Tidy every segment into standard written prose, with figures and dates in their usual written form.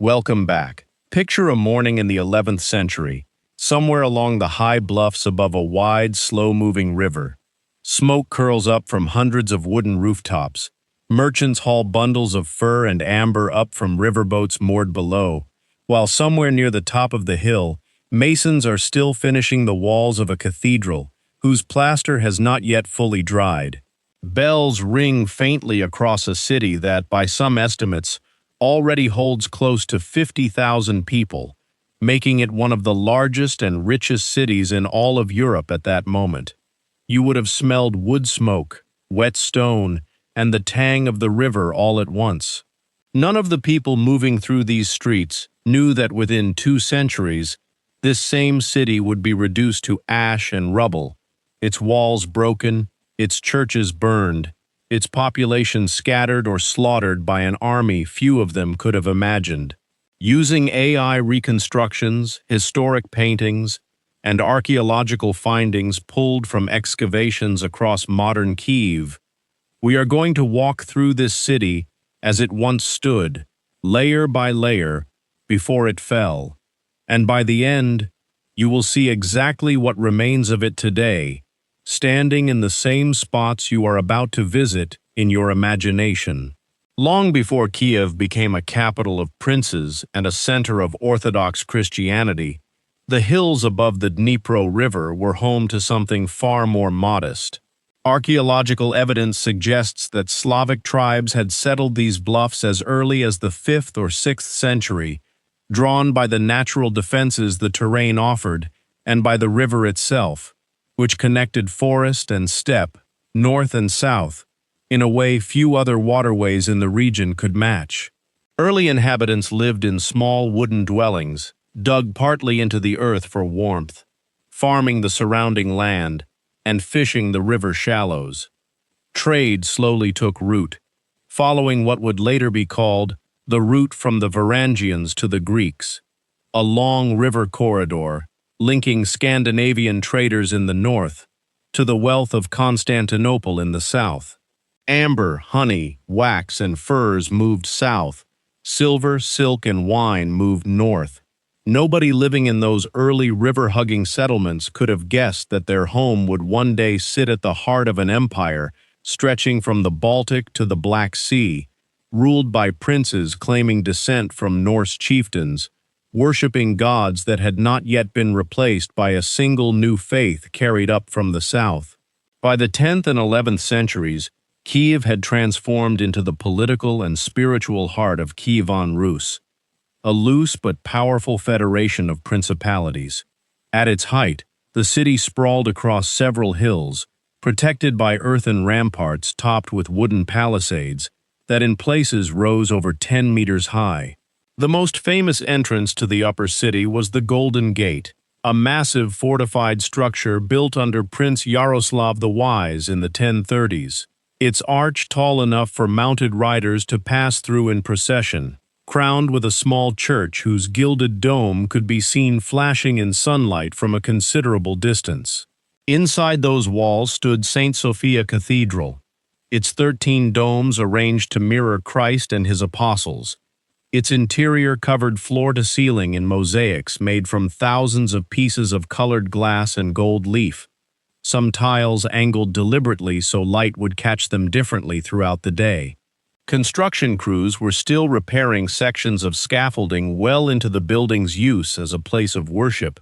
Welcome back. Picture a morning in the 11th century, somewhere along the high bluffs above a wide, slow-moving river. Smoke curls up from hundreds of wooden rooftops. Merchants haul bundles of fur and amber up from riverboats moored below, while somewhere near the top of the hill, masons are still finishing the walls of a cathedral, whose plaster has not yet fully dried. Bells ring faintly across a city that, by some estimates, already holds close to 50,000 people, making it one of the largest and richest cities in all of Europe at that moment. You would have smelled wood smoke, wet stone, and the tang of the river all at once. None of the people moving through these streets knew that within 2 centuries, this same city would be reduced to ash and rubble, its walls broken, its churches burned, its population scattered or slaughtered by an army few of them could have imagined. Using AI reconstructions, historic paintings, and archaeological findings pulled from excavations across modern Kyiv, we are going to walk through this city as it once stood, layer by layer, before it fell. And by the end, you will see exactly what remains of it today, standing in the same spots you are about to visit in your imagination. Long before Kiev became a capital of princes and a center of Orthodox Christianity, the hills above the Dnipro River were home to something far more modest. Archaeological evidence suggests that Slavic tribes had settled these bluffs as early as the 5th or 6th century, drawn by the natural defenses the terrain offered and by the river itself, which connected forest and steppe, north and south, in a way few other waterways in the region could match. Early inhabitants lived in small wooden dwellings, dug partly into the earth for warmth, farming the surrounding land, and fishing the river shallows. Trade slowly took root, following what would later be called the route from the Varangians to the Greeks, a long river corridor linking Scandinavian traders in the north to the wealth of Constantinople in the south. Amber, honey, wax, and furs moved south. Silver, silk, and wine moved north. Nobody living in those early river-hugging settlements could have guessed that their home would one day sit at the heart of an empire stretching from the Baltic to the Black Sea, ruled by princes claiming descent from Norse chieftains, worshipping gods that had not yet been replaced by a single new faith carried up from the south. By the 10th and 11th centuries, Kyiv had transformed into the political and spiritual heart of Kievan Rus, a loose but powerful federation of principalities. At its height, the city sprawled across several hills, protected by earthen ramparts topped with wooden palisades that in places rose over 10 meters high. The most famous entrance to the upper city was the Golden Gate, a massive fortified structure built under Prince Yaroslav the Wise in the 1030s. Its arch tall enough for mounted riders to pass through in procession, crowned with a small church whose gilded dome could be seen flashing in sunlight from a considerable distance. Inside those walls stood St. Sophia Cathedral, its 13 domes arranged to mirror Christ and his apostles, its interior covered floor to ceiling in mosaics made from thousands of pieces of colored glass and gold leaf, some tiles angled deliberately so light would catch them differently throughout the day. Construction crews were still repairing sections of scaffolding well into the building's use as a place of worship,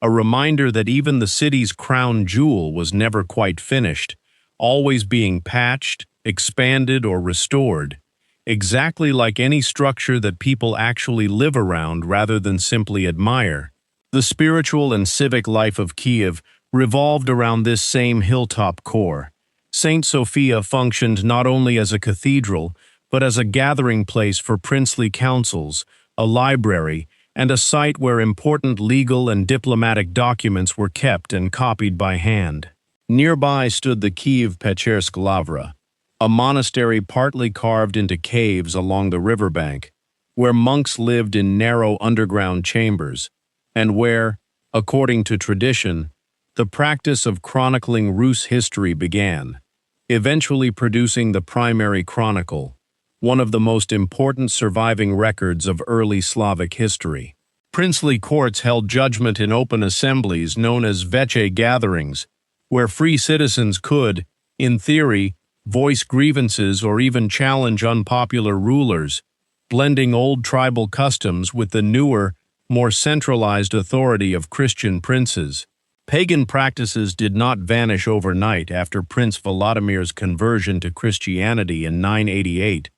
a reminder that even the city's crown jewel was never quite finished, always being patched, expanded, or restored, exactly like any structure that people actually live around rather than simply admire. The spiritual and civic life of Kyiv revolved around this same hilltop core. St. Sophia functioned not only as a cathedral, but as a gathering place for princely councils, a library, and a site where important legal and diplomatic documents were kept and copied by hand. Nearby stood the Kyiv-Pechersk Lavra, a monastery partly carved into caves along the riverbank, where monks lived in narrow underground chambers, and where, according to tradition, the practice of chronicling Rus history began, eventually producing the primary chronicle, one of the most important surviving records of early Slavic history. Princely courts held judgment in open assemblies known as veche gatherings, where free citizens could, in theory, voice grievances or even challenge unpopular rulers, blending old tribal customs with the newer, more centralized authority of Christian princes. Pagan practices did not vanish overnight after Prince Volodimir's conversion to Christianity in 988.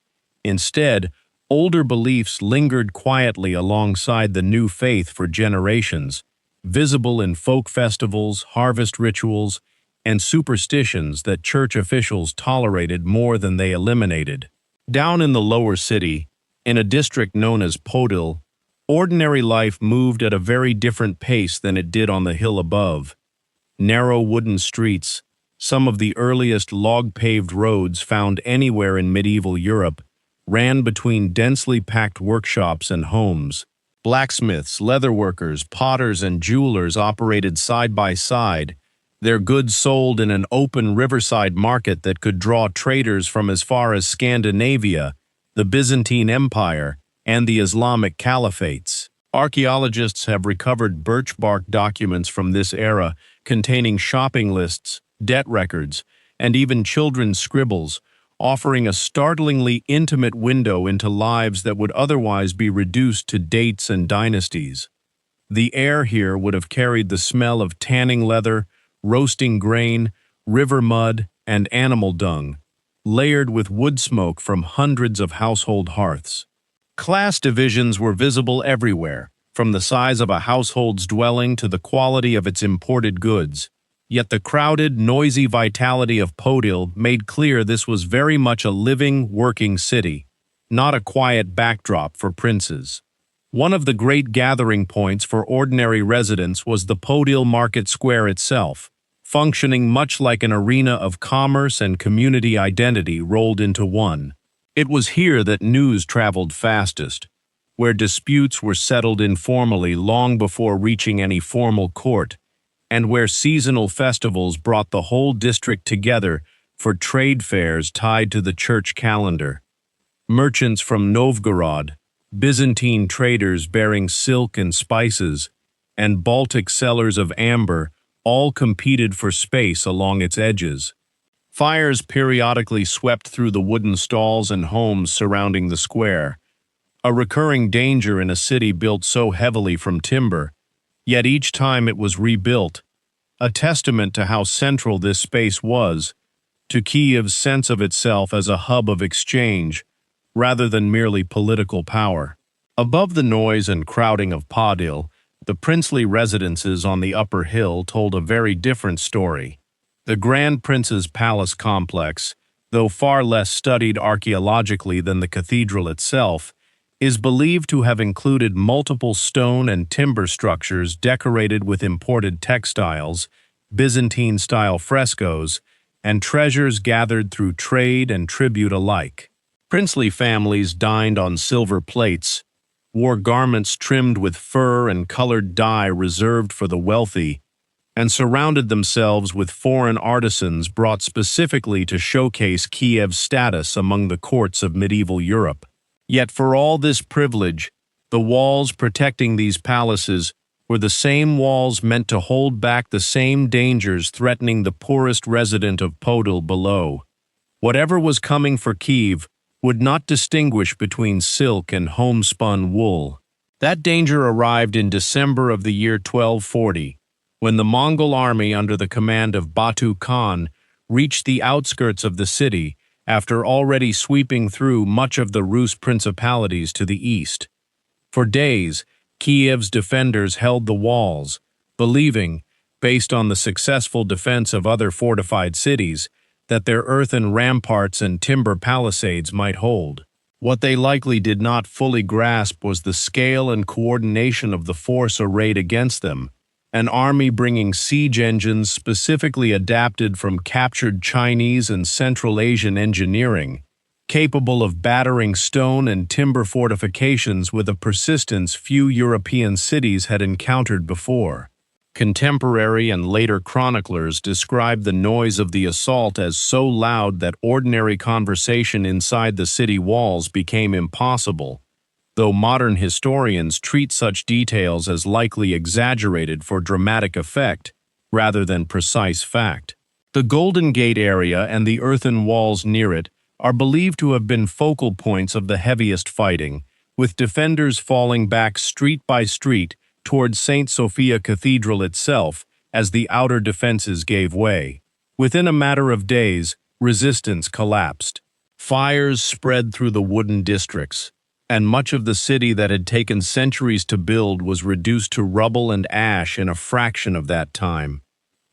Instead, older beliefs lingered quietly alongside the new faith for generations, visible in folk festivals, harvest rituals, and superstitions that church officials tolerated more than they eliminated. Down in the lower city, in a district known as Podil, ordinary life moved at a very different pace than it did on the hill above. Narrow wooden streets, some of the earliest log-paved roads found anywhere in medieval Europe, ran between densely packed workshops and homes. Blacksmiths, leatherworkers, potters, and jewelers operated side by side, their goods sold in an open riverside market that could draw traders from as far as Scandinavia, the Byzantine Empire, and the Islamic caliphates. Archaeologists have recovered birch bark documents from this era containing shopping lists, debt records, and even children's scribbles, offering a startlingly intimate window into lives that would otherwise be reduced to dates and dynasties. The air here would have carried the smell of tanning leather, roasting grain, river mud, and animal dung, layered with wood smoke from hundreds of household hearths. Class divisions were visible everywhere, from the size of a household's dwelling to the quality of its imported goods. Yet the crowded, noisy vitality of Podil made clear this was very much a living, working city, not a quiet backdrop for princes. One of the great gathering points for ordinary residents was the Podil market square itself, functioning much like an arena of commerce and community identity rolled into one. It was here that news traveled fastest, where disputes were settled informally long before reaching any formal court, and where seasonal festivals brought the whole district together for trade fairs tied to the church calendar. Merchants from Novgorod, Byzantine traders bearing silk and spices, and Baltic sellers of amber all competed for space along its edges. Fires periodically swept through the wooden stalls and homes surrounding the square, a recurring danger in a city built so heavily from timber. Yet each time it was rebuilt, a testament to how central this space was to Kiev's sense of itself as a hub of exchange rather than merely political power. Above the noise and crowding of Podil, the princely residences on the upper hill told a very different story. The Grand Prince's Palace complex, though far less studied archaeologically than the cathedral itself, is believed to have included multiple stone and timber structures decorated with imported textiles, Byzantine-style frescoes, and treasures gathered through trade and tribute alike. Princely families dined on silver plates, wore garments trimmed with fur and colored dye reserved for the wealthy, and surrounded themselves with foreign artisans brought specifically to showcase Kiev's status among the courts of medieval Europe. Yet for all this privilege, the walls protecting these palaces were the same walls meant to hold back the same dangers threatening the poorest resident of Podil below. Whatever was coming for Kiev would not distinguish between silk and homespun wool. That danger arrived in December of the year 1240, when the Mongol army under the command of Batu Khan reached the outskirts of the city after already sweeping through much of the Rus principalities to the east. For days, Kiev's defenders held the walls, believing, based on the successful defense of other fortified cities, that their earthen ramparts and timber palisades might hold. What they likely did not fully grasp was the scale and coordination of the force arrayed against them, an army bringing siege engines specifically adapted from captured Chinese and Central Asian engineering, capable of battering stone and timber fortifications with a persistence few European cities had encountered before. Contemporary and later chroniclers describe the noise of the assault as so loud that ordinary conversation inside the city walls became impossible, though modern historians treat such details as likely exaggerated for dramatic effect rather than precise fact. The Golden Gate area and the earthen walls near it are believed to have been focal points of the heaviest fighting, with defenders falling back street by street towards St. Sophia Cathedral itself as the outer defenses gave way. Within a matter of days, resistance collapsed. Fires spread through the wooden districts, and much of the city that had taken centuries to build was reduced to rubble and ash in a fraction of that time.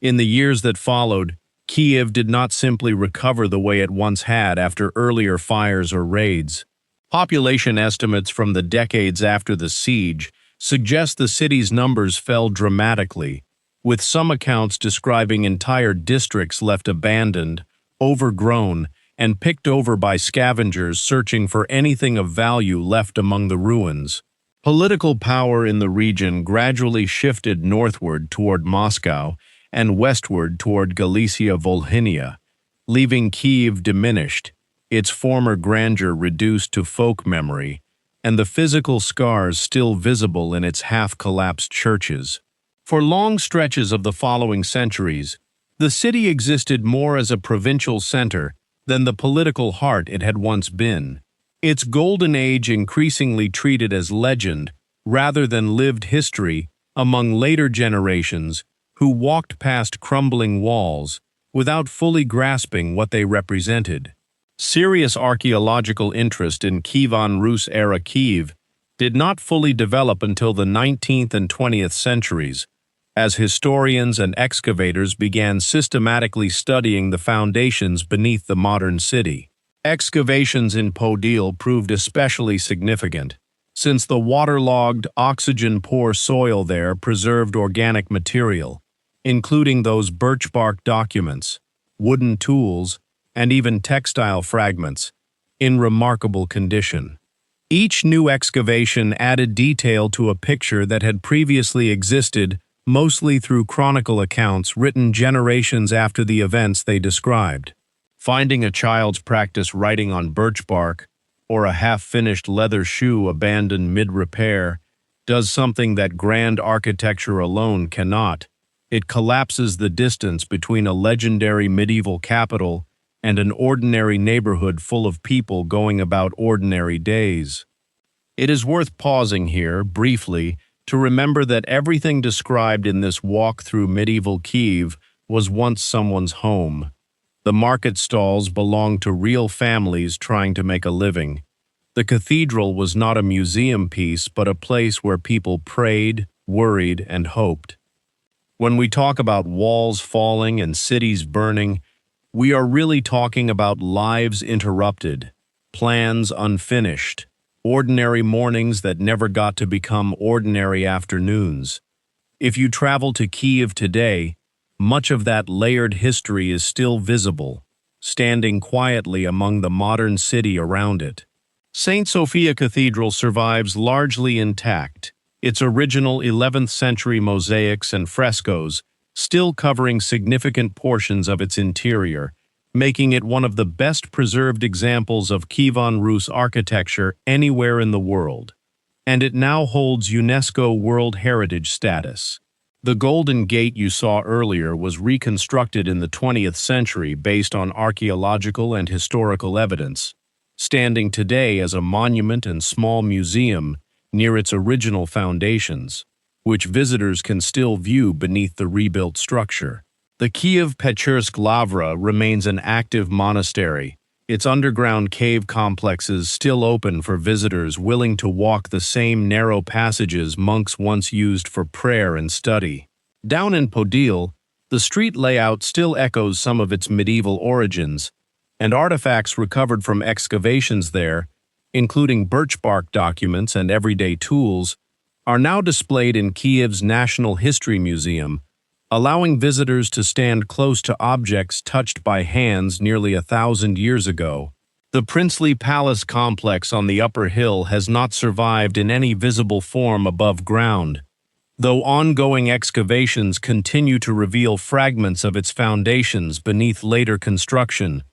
In the years that followed, Kiev did not simply recover the way it once had after earlier fires or raids. Population estimates from the decades after the siege suggest the city's numbers fell dramatically, with some accounts describing entire districts left abandoned, overgrown, and picked over by scavengers searching for anything of value left among the ruins. Political power in the region gradually shifted northward toward Moscow and westward toward Galicia-Volhynia, leaving Kiev diminished, its former grandeur reduced to folk memory, and the physical scars still visible in its half-collapsed churches. For long stretches of the following centuries, the city existed more as a provincial center than the political heart it had once been. Its golden age increasingly treated as legend rather than lived history among later generations who walked past crumbling walls without fully grasping what they represented. Serious archaeological interest in Kievan Rus-era Kiev did not fully develop until the 19th and 20th centuries, as historians and excavators began systematically studying the foundations beneath the modern city. Excavations in Podil proved especially significant, since the waterlogged, oxygen-poor soil there preserved organic material, including those birch bark documents, wooden tools, and even textile fragments, in remarkable condition. Each new excavation added detail to a picture that had previously existed mostly through chronicle accounts written generations after the events they described. Finding a child's practice writing on birch bark, or a half-finished leather shoe abandoned mid-repair, does something that grand architecture alone cannot. It collapses the distance between a legendary medieval capital and an ordinary neighborhood full of people going about ordinary days. It is worth pausing here, briefly, to remember that everything described in this walk through medieval Kiev was once someone's home. The market stalls belonged to real families trying to make a living. The cathedral was not a museum piece, but a place where people prayed, worried, and hoped. When we talk about walls falling and cities burning, we are really talking about lives interrupted, plans unfinished, ordinary mornings that never got to become ordinary afternoons. If you travel to Kiev today, much of that layered history is still visible, standing quietly among the modern city around it. St. Sophia Cathedral survives largely intact, its original 11th century mosaics and frescoes still covering significant portions of its interior, making it one of the best preserved examples of Kievan Rus architecture anywhere in the world. And it now holds UNESCO World Heritage status. The Golden Gate you saw earlier was reconstructed in the 20th century based on archaeological and historical evidence, standing today as a monument and small museum near its original foundations, which visitors can still view beneath the rebuilt structure. The Kiev-Pechursk Lavra remains an active monastery, its underground cave complexes still open for visitors willing to walk the same narrow passages monks once used for prayer and study. Down in Podil, the street layout still echoes some of its medieval origins, and artifacts recovered from excavations there, including birch bark documents and everyday tools, are now displayed in Kiev's National History Museum, allowing visitors to stand close to objects touched by hands nearly 1,000 years ago. The princely palace complex on the upper hill has not survived in any visible form above ground, though ongoing excavations continue to reveal fragments of its foundations beneath later construction,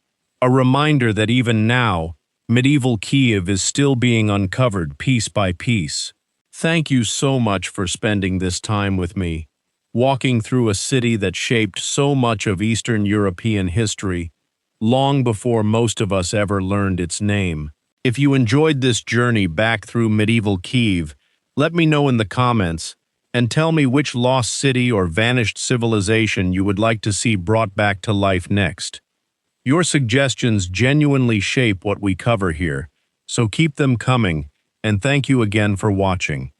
a reminder that even now, medieval Kiev is still being uncovered piece by piece. Thank you so much for spending this time with me, walking through a city that shaped so much of Eastern European history, long before most of us ever learned its name. If you enjoyed this journey back through medieval Kiev, let me know in the comments, and tell me which lost city or vanished civilization you would like to see brought back to life next. Your suggestions genuinely shape what we cover here, so keep them coming, and thank you again for watching.